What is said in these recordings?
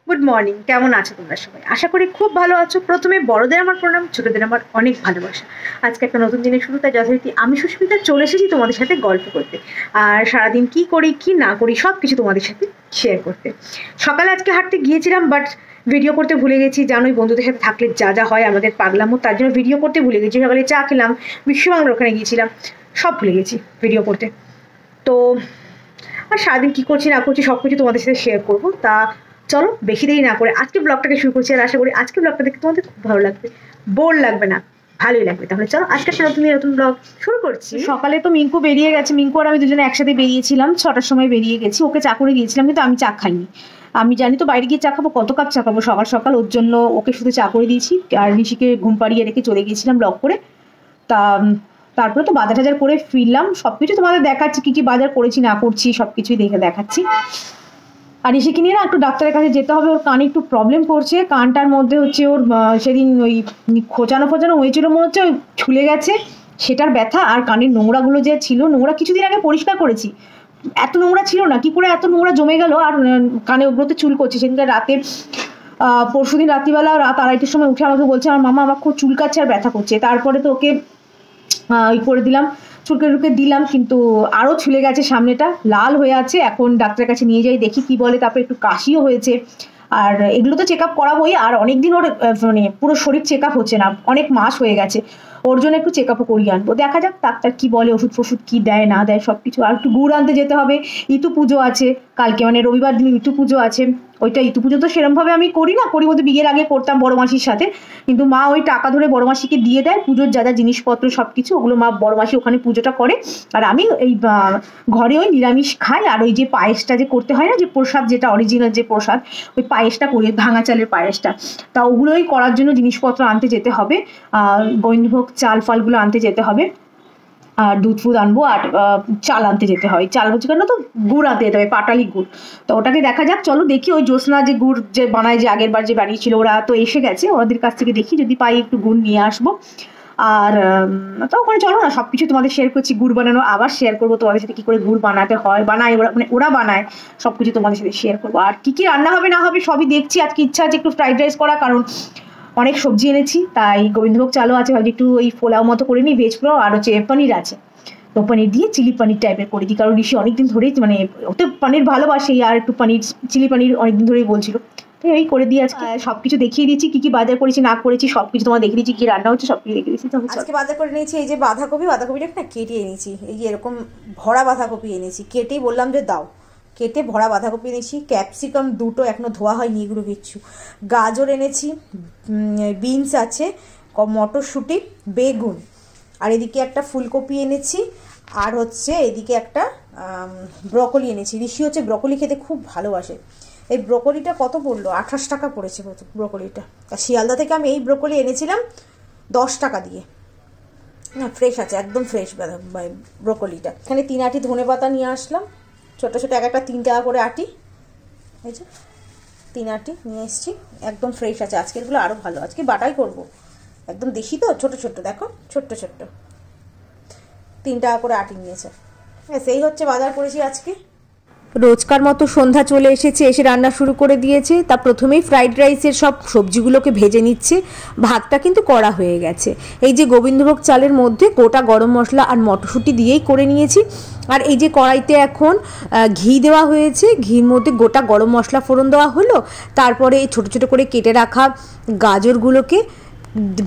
Good morning, কেমন আছো তোমরা সবাই? আশা করি খুব ভালো আছো। প্রথমে বড়দের আমার প্রণাম, ছোটদের আমার অনেক ভালোবাসা। আজকে একটা নতুন দিনের শুরু, তাই যথারীতি আমি সুস্মিতা চলে এসেছি তোমাদের সাথে গল্প করতে। আর সারাদিন কি করি কি না করি সব কিছু তোমাদের সাথে শেয়ার করতে। সকালে আজকে হাঁটতে গিয়েছিলাম, বাট ভিডিও করতে ভুলে গেছি। জানোই বন্ধুদের সাথে থাকলে যা যা হয় আমাদের পাগলামো, তার জন্য ভিডিও করতে ভুলে গেছি। সকালে চা খেলাম, বিশ্ববাংলার ওখানে গিয়েছিলাম, সব ভুলে গেছি ভিডিও করতে। তো আর সারাদিন কী করছি না করছি সব কিছু তোমাদের সাথে শেয়ার করবো। তা চলো বেশি দেরি না করে আজকে ব্লগটাকে শুরু করছি। আর আশা করি আজকে ব্লগটা দেখতে তোমাদের খুব ভালো লাগবে, বোর লাগবে না, ভালোই লাগবে। তাহলে চলো আজকে একটা নতুন ব্লগ শুরু করছি। সকালে তো মিঙ্কু বেরিয়ে গেছে, মিঙ্কু আর আমি দুজনে একসাথে বেরিয়েছিলাম, 6টার সময় বেরিয়ে গেছি। ওকে চা করে দিয়েছিলাম, কিন্তু আমি চা খাইনি। আমি জানি তো বাইরে গিয়ে চা খাবো, কত কাপ চা খাবো সকাল সকাল, ওর জন্য ওকে শুধু চা করে দিয়েছি। আর ঋষিকে ঘুম পাড়িয়ে রেখে চলে গিয়েছিলাম ব্লগ করে। তা তারপরে তো বাজার টাজার করে ফিরলাম, সবকিছু তোমাদের দেখাচ্ছি, কি কি বাজার করেছি না করছি সবকিছুই দেখাচ্ছি। আর ঋষিকে নিয়ে না একটু ডাক্তারের কাছে যেতে হবে, ওর কানে একটু প্রবলেম করছে। কানটার মধ্যে হচ্ছে ওর সেদিন ওই খোঁচানো হয়েছিল, মনে হচ্ছে ওই ছুলে গেছে, সেটার ব্যথা। আর কানের নোংরাগুলো যে ছিল, নোংরা কিছুদিন আগে পরিষ্কার করেছি, এত নোংরা ছিল না, কি করে এত নোংরা জমে গেল। আর কানে ওগুলোতে চুল করছে। সেদিনকার রাতে পরশুদিন রাত্রিবেলা রাত 2:30টার সময় উঠে আমাকে বলছে, আমার মামা আমার খুব চুলকাচ্ছে আর ব্যথা করছে। তারপরে তো ওকে ওই করে দিলাম, চুলকে দিলাম, কিন্তু আরও ছুলে গেছে, সামনেটা লাল হয়ে আছে। এখন ডাক্তারের কাছে নিয়ে যাই, দেখি কি বলে। তারপরে একটু কাশিও হয়েছে। আর এগুলো তো চেক আপ করাবোই। আর অনেকদিন ওর মানে পুরো শরীর চেক আপ হচ্ছে না, অনেক মাস হয়ে গেছে। ওর জন্য একটু চেক আপও করিয়ে আনবো, দেখা যাক ডাক্তার কি বলে, ওষুধ ফষুধ কি দেয় না দেয় সব কিছু। আর একটু গুড় আনতে যেতে হবে, ইতু পুজো আছে কালকে, মানে রবিবার দিন ইতু পুজো আছে। ওইটা ইতু পুজো তো সেরমভাবে আমি করি না, করি বলতে বিয়ের আগে করতাম বড় মাসির সাথে, কিন্তু মা ওই টাকা ধরে বড় মাসিকে দিয়ে দেয় পুজোর যা যা জিনিসপত্র সব কিছু, ওগুলো মা বড় মাসি ওখানে পুজোটা করে। আর আমি এই ঘরে ওই নিরামিষ খাই। আর ওই যে পায়েসটা যে করতে হয় না, যে প্রসাদ, যেটা অরিজিনাল যে প্রসাদ, ওই পায়েসটা করি, ভাঙা চালের পায়েসটা। তা ওগুলোই করার জন্য জিনিসপত্র আনতে যেতে হবে। গোবিন্দভোগ চাল ফালগুলো আনতে যেতে হবে। আর দুধ ফুদ আনবো। আর চাল আনতে যেতে হয়, চাল বলছি কেন, তো গুড় আনতে যেতে হবে, পাটালি গুড়। তো ওটাকে দেখা যাক, চলো দেখি। ওই জ্যোৎস্না যে গুড় যে বানায়, যে আগের বার যে বানিয়েছিল, ওরা তো এসে গেছে, ওদের কাছ থেকে দেখি যদি পাই একটু গুড় নিয়ে আসবো। আর তো ওখানে চলো না, সব কিছু তোমাদের শেয়ার করছি। গুড় বানানো আবার শেয়ার করবো তোমাদের সাথে, কি করে গুড় বানাতে হয়, বানায় ওরা, মানে ওরা বানায়, সব কিছু তোমাদের সাথে শেয়ার করবো। আর কি কি রান্না হবে না হবে সবই দেখছি। আজকে ইচ্ছা আছে একটু ফ্রাইড রাইস করা, কারণ অনেক সবজি এনেছি। তাই গোবিন্দভোগ চালও আছে, ভাবছি একটু ওই পোলাও মতো করে নিই, ভেজ পোলাও। আর হচ্ছে পনির আছে, তো পনির দিয়ে চিলি পনির টাইপের করে দিই। কারণ ঋষি অনেকদিন ধরেই, মানে ওতে পনির ভালোবাসে, আর একটু পনির, চিলি পনির অনেকদিন ধরেই বলছিল। তো এই করে দিয়ে আজকে সব কিছু দেখিয়ে দিচ্ছি, কি কি বাজার করেছি না করেছি সব কিছু তোমার দেখিয়ে দিচ্ছি, কি রান্না হচ্ছে সব কিছু দেখিয়ে দিচ্ছি। আজকে বাজার করে নিয়েছি এই যে বাঁধাকপিটা না কেটে এনেছি, এই যে এরকম ভরা বাঁধাকপি এনেছি, কেটেই বললাম যে দাও, কেটে ভরা বাঁধাকপি এনেছি। ক্যাপসিকাম দুটো এখনো ধোয়া হয়নি, এগুলো কিচ্ছু। গাজর এনেছি, বিনস আছে, মটরশুঁটি, বেগুন, আর এদিকে একটা ফুলকপি এনেছি। আর হচ্ছে এদিকে একটা ব্রকলি এনেছি। ঋষি হচ্ছে ব্রকলি খেতে খুব ভালোবাসে। এই ব্রকলিটা কত পড়লো? 28 টাকা পড়েছে ব্রকলিটা। আর শিয়ালদা থেকে আমি এই ব্রকলি এনেছিলাম 10 টাকা দিয়ে। না, ফ্রেশ আছে, একদম ফ্রেশ ব্রকলিটা। এখানে 3 আটি ধনে পাতা নিয়ে আসলাম, ছোটো ছোটো, এক একটা 3 টাকা করে আটি। এই যে 3 আটি নিয়ে এসেছি, একদম ফ্রেশ আছে। আজকেরগুলো আরও ভালো, আজকে বাটাই করবো, একদম দেশি তো, ছোটো ছোটো, দেখো ছোট্ট ছোট্ট। 3 টাকা করে আটি নিয়েছে। সেই হচ্ছে বাজার করেছি আজকে। রোজকার মতো সন্ধ্যা চলে এসেছে, এসে রান্না শুরু করে দিয়েছে। তা প্রথমেই ফ্রাইড রাইসের সব সবজিগুলোকে ভেজে নিচ্ছে। ভাতটা কিন্তু করা হয়ে গেছে। এই যে গোবিন্দভোগ চালের মধ্যে গোটা গরম মশলা আর মটরশুঁটি দিয়েই করে নিয়েছি। আর এই যে কড়াইতে এখন ঘি দেওয়া হয়েছে, ঘির মধ্যে গোটা গরম মশলা ফোড়ন দেওয়া হলো। তারপরে ছোটো ছোটো করে কেটে রাখা গাজরগুলোকে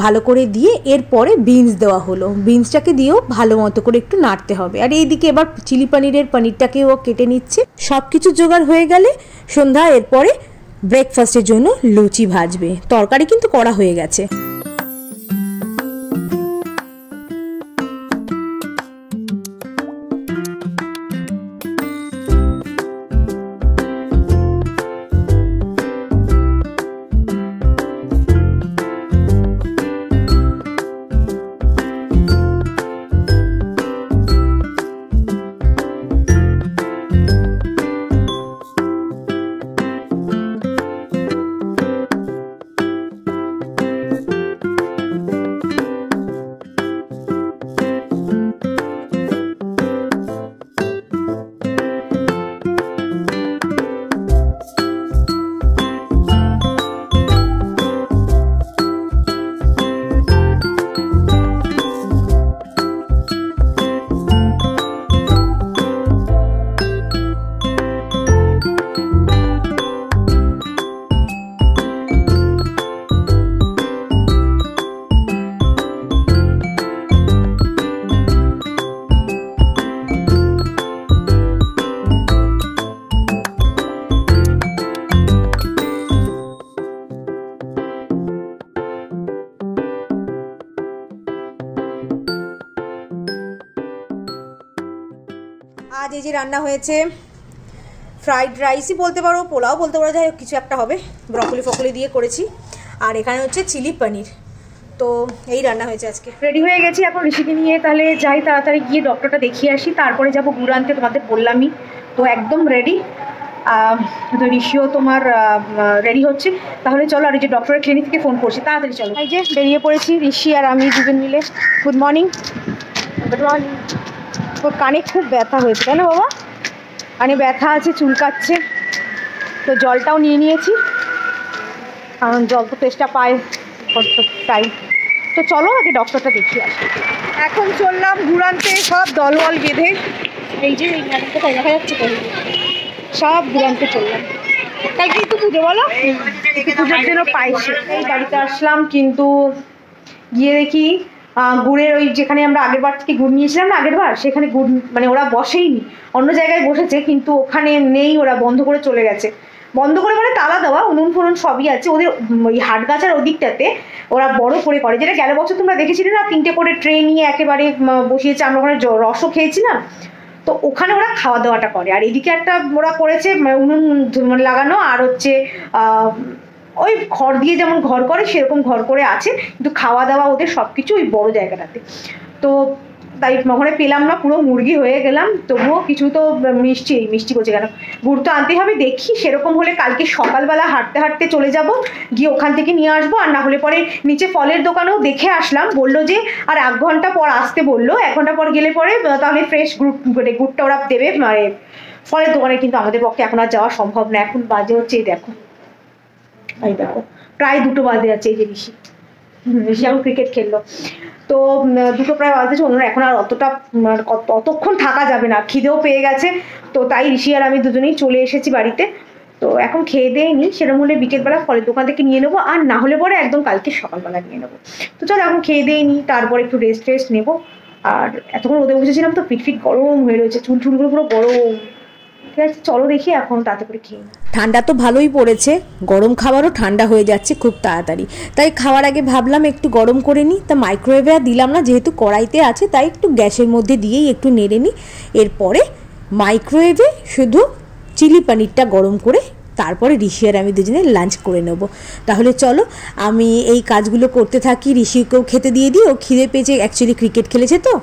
ভালো করে দিয়ে এরপরে বিনস দেওয়া হলো। বিনসটাকে দিয়েও ভালো মতো করে একটু নাড়তে হবে। আর এইদিকে এবার চিলি পনিরটাকেও কেটে নিচ্ছে। সব কিছু জোগাড় হয়ে গেলে সন্ধ্যা এরপরে ব্রেকফাস্টের জন্য লুচি ভাজবে। তরকারি কিন্তু করা হয়ে গেছে। আজকে রান্না হয়েছে ফ্রাইড রাইসই বলতে পারো, পোলাও বলতে পারো, যাই হোক কিছু একটা হবে, ব্রকলি ফকলি দিয়ে করেছি। আর এখানে হচ্ছে চিলি পনির। তো এই রান্না হয়েছে আজকে। রেডি হয়ে গেছি এখন ঋষিকে নিয়ে, তাহলে যাই তাড়াতাড়ি গিয়ে ডক্টরটা দেখিয়ে আসি, তারপরে যাবো গুড় আনতে, তোমাদের বললামই তো একদম রেডি। তো ঋষিও তোমার রেডি হচ্ছে, তাহলে চলো। আর এই যে ডক্টরের ক্লিনিক থেকে ফোন করছি, তাড়াতাড়ি চলো। এই যে বেরিয়ে পড়েছি ঋষি আর আমি দুজন মিলে। Good morning. Good morning. তোর কানে খুব ব্যথা হয়েছে তাই না বাবা? কানে ব্যথা আছে, চুলকাচ্ছে, তো জলটাও নিয়ে নিয়েছি, কারণ জল তো তেষ্টা পায় তাই। তো চলো আগে ডক্টরটা দেখিয়ে আসি। এখন চললাম গুড় আনতে, সব দলবল বেঁধে। এই যে এই গাড়িটা দেখা যাচ্ছে, সব গুড় আনতে চললাম। কালকে একটু পুজো বলো, পুজোর জন্য পাইছে। এই বাড়িতে আসলাম, কিন্তু গিয়ে দেখি গুড়ের ওই যেখানে আমরা আগের বার থেকে গুড় নিয়েছিলাম না, আগের বার সেখানে গুড় মানে ওরা বসেইনি, অন্য জায়গায় বসেছে, কিন্তু ওখানে নেই, ওরা বন্ধ করে চলে গেছে। বন্ধ করে মানে তালা দেওয়া, উনুন ফুনুন সবই আছে ওদের। ওই হাটগাছার ওদিকটাতে ওরা বড় করে, যেটা গেল বছর তোমরা দেখেছিলে না, 3টে করে ট্রে নিয়ে একেবারে বসিয়েছে, আমরা ওখানে রসও খেয়েছি না, তো ওখানে ওরা খাওয়া দাওয়াটা করে। আর এদিকে একটা ওরা করেছে উনুন মানে লাগানো, আর হচ্ছে ওই ঘর দিয়ে যেমন ঘর করে সেরকম ঘর করে আছে, কিন্তু খাওয়া দাওয়া ওদের সব কিছু ওই বড় জায়গাটাতে। তো তাই ওখানে পেলাম না, পুরো মুরগি হয়ে গেলাম। তবুও কিছু তো মিষ্টি করছে কেন, গুড় তো আনতে হবে। দেখি সেরকম হলে কালকে সকালবেলা হাঁটতে হাঁটতে চলে যাব, গিয়ে ওখান থেকে নিয়ে আসবো। আর না হলে পরে নিচে ফলের দোকানেও দেখে আসলাম, বললো যে আর 1 ঘন্টা পর আসতে বললো, 1 ঘন্টা পর গেলে পরে তাহলে ফ্রেশ গুড়টা ওরা দেবে মানে ফলের দোকানে। কিন্তু আমাদের পক্ষে এখন আর যাওয়া সম্ভব না, এখন বাজে হচ্ছে এই দেখো, এই দেখো প্রায় 2টো বাজে যাচ্ছে। এই যে ঋষি এখন ক্রিকেট খেললো, তো 2টো প্রায় বাজতেছে। ওনারা এখন আর অতক্ষণ থাকা যাবে না, খিদেও পেয়ে গেছে। তো তাই ঋষি আর আমি দুজনেই চলে এসেছি বাড়িতে। তো এখন খেয়ে দিয়ে নিই, সেরকম হলে বিকেলবেলা ফলের দোকান থেকে নিয়ে নেবো, আর না হলে পরে একদম কালকে সকালবেলা নিয়ে নেবো। তো চলো এখন খেয়ে দিয়ে নিই, তারপর একটু রেস্ট নেবো। আর এতক্ষণ রোদে বসেছিলাম তো পিট গরম হয়ে রয়েছে, চুলগুলো পুরো গরম। ঠিক আছে চলো দেখি এখন তাতে করে খেয়ে। ঠান্ডা তো ভালোই পড়েছে, গরম খাবারও ঠান্ডা হয়ে যাচ্ছে খুব তাড়াতাড়ি, তাই খাওয়ার আগে ভাবলাম একটু গরম করে নিই। তা মাইক্রোওয়েভে আর দিলাম না, যেহেতু কড়াইতে আছে, তাই একটু গ্যাসের মধ্যে দিয়েই একটু নেড়ে নিই। এরপরে মাইক্রোওয়েভে শুধু চিলি পনিরটা গরম করে তারপরে ঋষি আর আমি দুজনে লাঞ্চ করে নেব। তাহলে চলো আমি এই কাজগুলো করতে থাকি, ঋষিকেও খেতে দিয়ে দিই, ও খিদে পেয়েছে, অ্যাকচুয়ালি ক্রিকেট খেলেছে তো।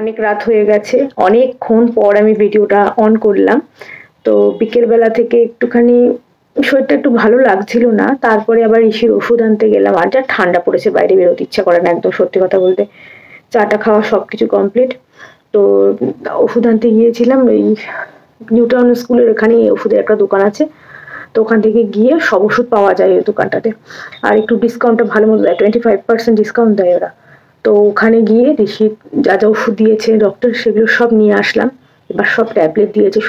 অনেক রাত হয়ে গেছে, অনেকক্ষণ পর আমি ভিডিওটা অন করলাম। তো বিকেলবেলা থেকে একটুখানি শরীরটা একটু ভালো লাগছিল না, তারপরে আবার ঋষির ওষুধ আনতে গেলাম। আর যা ঠান্ডা পড়েছে, বাইরে বেরোতে ইচ্ছা করে না একদম, সত্যি কথা বলতে। চাটা খাওয়া সবকিছু কমপ্লিট। তো ওষুধ আনতে গিয়েছিলাম, এই নিউটাউন স্কুলের এখানে ওষুধের একটা দোকান আছে, তো ওখান থেকে গিয়ে সব ওষুধ পাওয়া যায় ওই দোকানটাতে, আর একটু ডিসকাউন্টটা ভালো মতো দেয়, 25% ডিসকাউন্ট দেয় ওরা। তো ওখানে গিয়ে ঋষি যা যা ওষুধ দিয়েছে ডক্টর, সেগুলো সব নিয়ে আসলাম। এবার সব ট্যাবলেট দিয়েছে,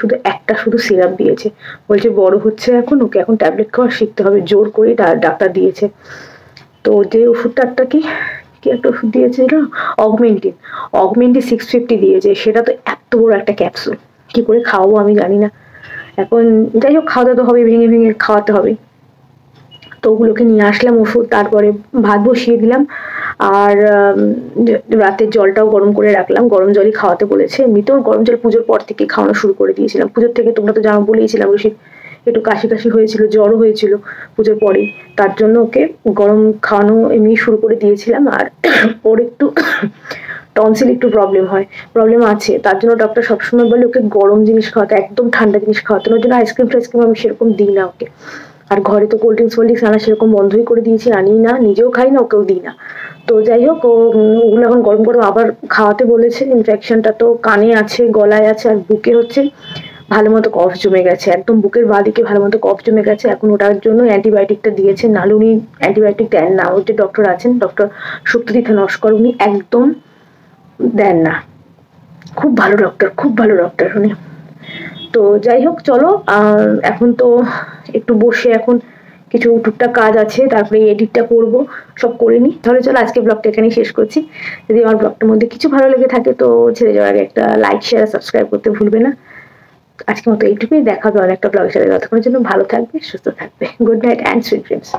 শুধু সিরাপ দিয়েছে, বলছে বড় হচ্ছে এখন, ওকে এখন ট্যাবলেট খাওয়া শিখতে হবে, জোর করে ডাক্তার দিয়েছে। তো যে ওষুধটা কি একটা ওষুধ দিয়েছে, অগমেন্টিন 650 দিয়েছে। সেটা তো এত বড় একটা ক্যাপসুল, কি করে খাওয়াবো আমি জানি না। এখন যাই হোক, খাওয়াতে তো হবে, ভেঙে ভেঙে খাওয়াতে হবে। তো তো ওগুলোকে নিয়ে আসলাম ওষুধ, তারপরে ভাত বসিয়ে দিলাম, আর রাতের জলটাও গরম করে রাখলাম, গরম জলই খাওয়াতে বলেছে। এমনিতেও গরম জল পুজোর পর থেকে খাওয়ানো শুরু করে দিয়েছিলাম, পুজোর থেকে তোমরা তো জানো বলেইছিলাম রসিক একটু কাশি কাশি হয়েছিল, জ্বরও হয়েছিল পুজোর পরেই, তার জন্য ওকে গরম খাওয়ানো এমনি শুরু করে দিয়েছিলাম। আর ওর একটু টনসিল একটু প্রবলেম আছে, তার জন্য ডক্টর সবসময় বলে ওকে গরম জিনিস খাওয়াতে, একদম ঠান্ডা জিনিস খাওয়াতে। ওর জন্য আইসক্রিম টাইসক্রিম আমি সেরকম দিই না ওকে, আর ঘরে তো কোল্ড ড্রিঙ্কস আনা সেরকম বন্ধই করে দিয়েছি, আনি না, নিজেও খাই না, ওকেও দিই না। তো যাই হোক, ওগুলো এখন গরম গরম আবার খাওয়াতে বলেছে। ইনফেকশনটা তো কানে আছে, গলায় আছে, আর বুকে হচ্ছে ভালো মতো কফ জমে গেছে, একদম বুকের বাঁদিকে ভালো মতো কফ জমে গেছে। এখন ওটার জন্য অ্যান্টিবায়োটিকটা দিয়েছে, নাহলে উনি অ্যান্টিবায়োটিক দেন না। ওর যে ডক্টর আছেন, ডক্টর সত্যজিৎ নস্কর, উনি একদম দেন না। খুব ভালো ডক্টর উনি। তো যাই হোক, চলো এখন তো একটু বসে এখন কিছু টুকটাক কাজ আছে, তারপরে এডিটটা করব, সব করে নিই। তাহলে চলো আজকে ব্লগটা এখানেই শেষ করছি। যদি আমার ব্লগটার মধ্যে কিছু ভালো লেগে থাকে তো ছেড়ে যাওয়ার আগে একটা লাইক শেয়ার আর সাবস্ক্রাইব করতে ভুলবে না। আজকের মতো এইটুকুই, দেখা হবে অনেকটা ব্লগের সাথে। ততক্ষণের জন্য ভালো থাকবে, সুস্থ থাকবে। Good night and sweet dreams.